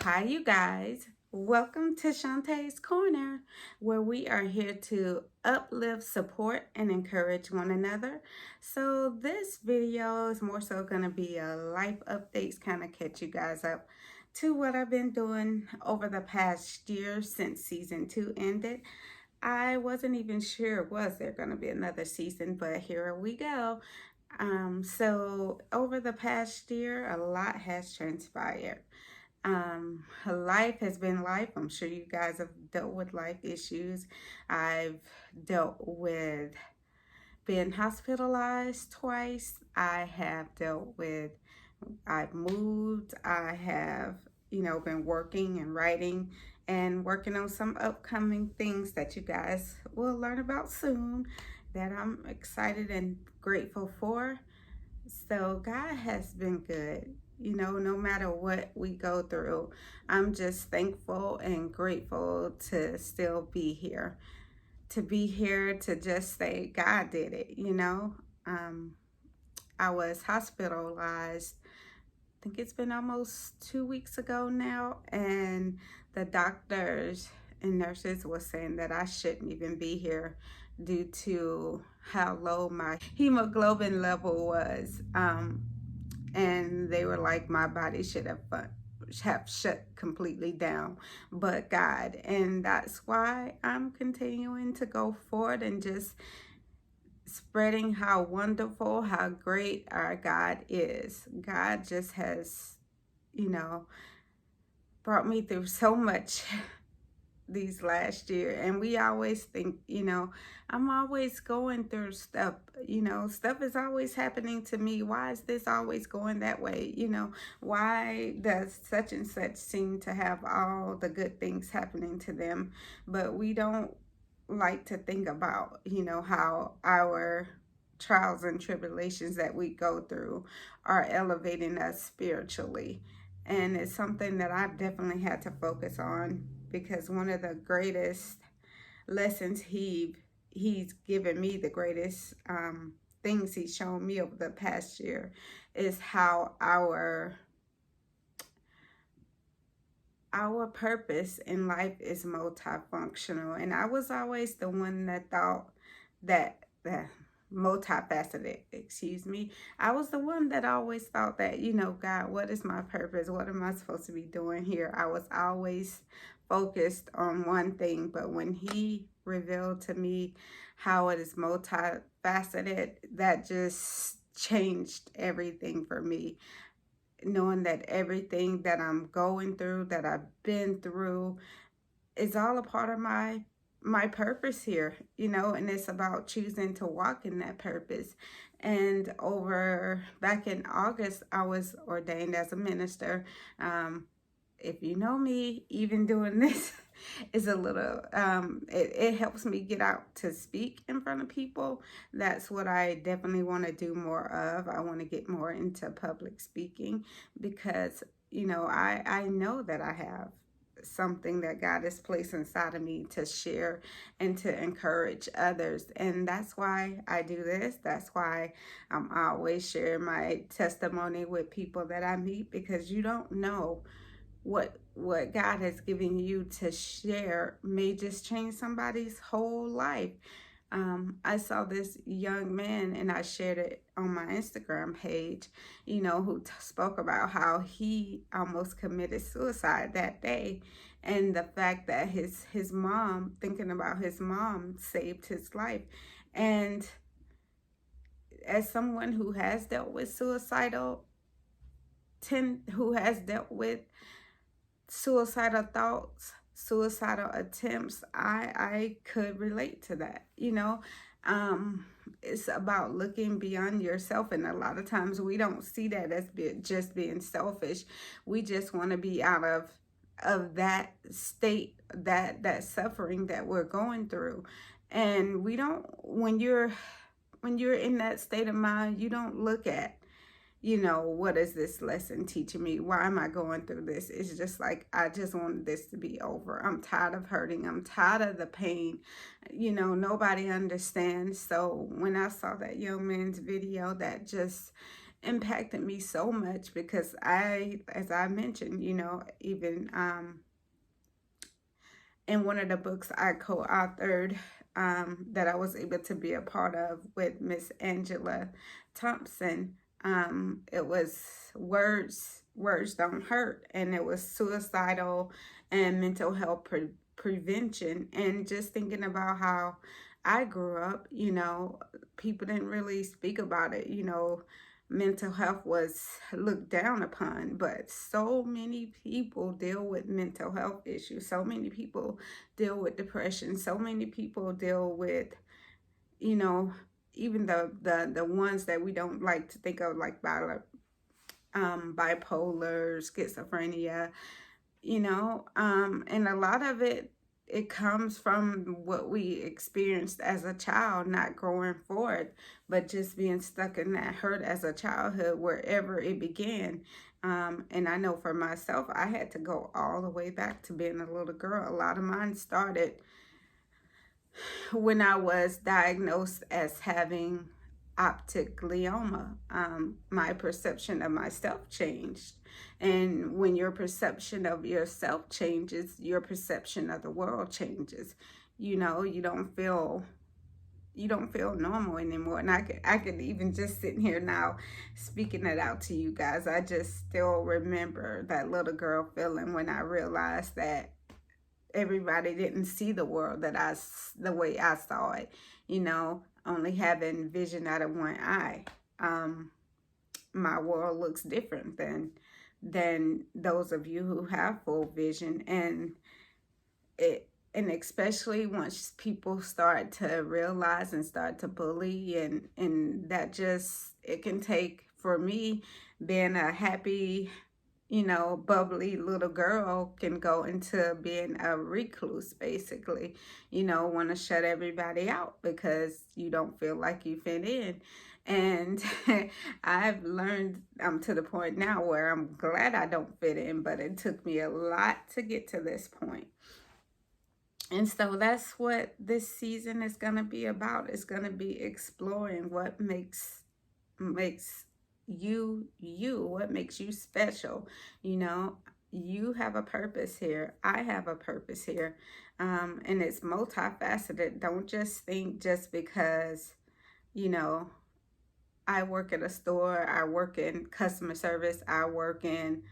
Hi, you guys. Welcome to Shante's Corner, where we are here to uplift, support, and encourage one another. So, this video is more so going to be a life updates, kind of catch you guys up to what I've been doing over the past year since season 2 ended. I wasn't even sure was there going to be another season, but here we go. So over the past year, a lot has transpired. Life has been life. I'm sure you guys have dealt with life issues. I've dealt with being hospitalized twice. I've moved. I have, been working and writing and working on some upcoming things that you guys will learn about soon that I'm excited and grateful for. So God has been good. No matter what we go through, I'm just thankful and grateful to still be here. To be here to just say God did it. Um, I was hospitalized. I think it's been almost 2 weeks ago now, and the doctors and nurses were saying that I shouldn't even be here due to how low my hemoglobin level was. And they were like, my body should have shut completely down, but God. And that's why I'm continuing to go forward and just spreading how wonderful, how great our God is. God just has, you know, brought me through so much these last year, and we always think, I'm always going through stuff. Stuff is always happening to me. Why is this always going that way? Why does such and such seem to have all the good things happening to them, but we don't like to think about, how our trials and tribulations that we go through are elevating us spiritually. And it's something that I've definitely had to focus on, because one of the greatest lessons he's given me, the greatest things he's shown me over the past year, is how our purpose in life is multifunctional. And I was always the one that thought that multifaceted, excuse me. I was the one that always thought that, God, what is my purpose? What am I supposed to be doing here? I was always focused on one thing, but when he revealed to me how it is multifaceted, that just changed everything for me. Knowing that everything that I'm going through, that I've been through, is all a part of my purpose here, and it's about choosing to walk in that purpose. And back in August, I was ordained as a minister. If you know me, even doing this is a little, it helps me get out to speak in front of people. That's what I definitely want to do more of. I want to get more into public speaking, because, I know that I have something that God has placed inside of me to share and to encourage others. And that's why I do this. That's why I'm always sharing my testimony with people that I meet, because you don't know what God has given you to share may just change somebody's whole life. I saw this young man, and I shared it on my Instagram page, who spoke about how he almost committed suicide that day. And the fact that his mom, thinking about his mom, saved his life. And as someone who has dealt with who has dealt with suicidal thoughts, suicidal attempts, I could relate to that. It's about looking beyond yourself, and a lot of times we don't see that as just being selfish. We just want to be out of that state, that suffering that we're going through. And we don't, when you're in that state of mind, you don't look at, what is this lesson teaching me? Why am I going through this? It's just like, I just wanted this to be over. I'm tired of hurting. I'm tired of the pain. Nobody understands. So when I saw that young man's video, that just impacted me so much because as I mentioned, even in one of the books I co-authored, that I was able to be a part of with Miss Angela Thompson. It was words don't hurt, and it was suicidal and mental health prevention. And just thinking about how I grew up, people didn't really speak about it. Mental health was looked down upon, but so many people deal with mental health issues. So many people deal with depression. So many people deal with, you know, even the ones that we don't like to think of, like bipolar, schizophrenia, and a lot of it comes from what we experienced as a child, not growing forward, but just being stuck in that hurt as a childhood, wherever it began. And I know for myself, I had to go all the way back to being a little girl. A lot of mine started when I was diagnosed as having optic glioma. My perception of myself changed. And when your perception of yourself changes, your perception of the world changes. You don't feel normal anymore. And I could even just sitting here now speaking it out to you guys. I just still remember that little girl feeling when I realized that everybody didn't see the world the way I saw it, only having vision out of one eye. My world looks different than those of you who have full vision. And especially once people start to realize and start to bully, and that just, it can take, for me, being a happy, bubbly little girl, can go into being a recluse, basically, want to shut everybody out because you don't feel like you fit in. And I've learned, I'm to the point now where I'm glad I don't fit in, but it took me a lot to get to this point. And so that's what this season is going to be about. It's going to be exploring what makes you, what makes you special. You have a purpose here. I have a purpose here. And it's multifaceted. Don't just think just because, I work at a store, I work in customer service, I work in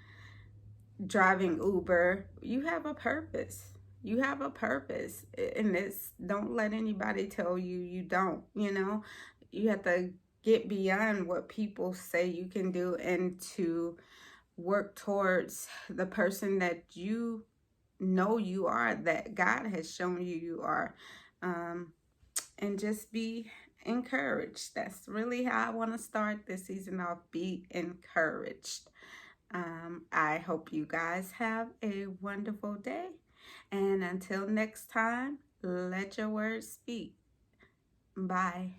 driving Uber. You have a purpose. You have a purpose. And don't let anybody tell you you don't. You have to get beyond what people say you can do and to work towards the person that you know you are, that God has shown you are. And just be encouraged. That's really how I want to start this season off. Be encouraged. I hope you guys have a wonderful day. And until next time, let your words speak. Bye.